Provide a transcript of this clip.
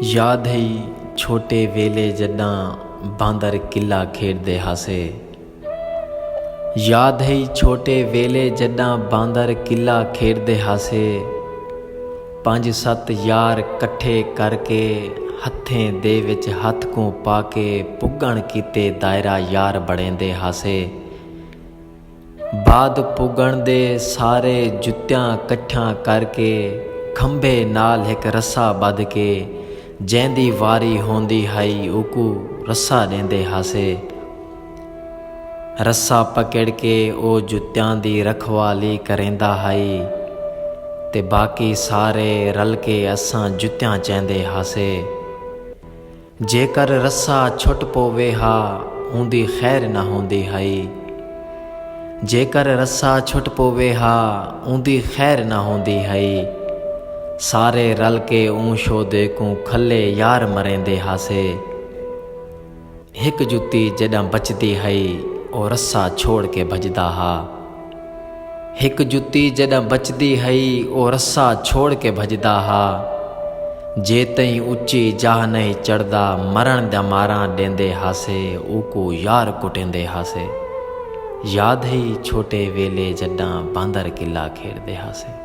याद है छोटे वेले जॾां बांदर किला खेॾदे हासे। याद है छोटे वेले जॾां बांदर किला खेॾदे हासे। 5-7 यार कट्ठे करके हथें दे विच हथ को पाके पुगण कीते दायरा यार बणेंदे हासे। बाद पुगण दे सारे जुत्तियां कट्ठियां करके खंभे नाल एक रस्सा बध के जैंदी वारी होंदी हई उकू रस्सा देंदे हासे। रस्सा पकड़ के ओ जुत्तियां दी रखवाली करेंदा हई ते बाकी सारे रल के असां जुत्तियां चैंदे हासे। जेकर रस्सा छुट पोवे हा उंदी खैर न होंदी हई। जेकर रस्सा छुट पोवे हा उंदी खैर न होंदी हई। सारे रल के ऊं शोदे को खले यार मरेंदे हासे। हिक जुत्ती जॾां बचदी हई ओ रस्सा छोड़ के भजदा हा। हिक जुत्ती जॾां बचदी हई ओ रस्सा छोड़ के भजदा हा। जे तई उच्ची जाह नहीं चढ़दा मरण दा मारा देंदे हासे ऊको यार कुटेंदे हासे। याद है छोटे वेले जॾां बांदर किला खेॾदे हासे।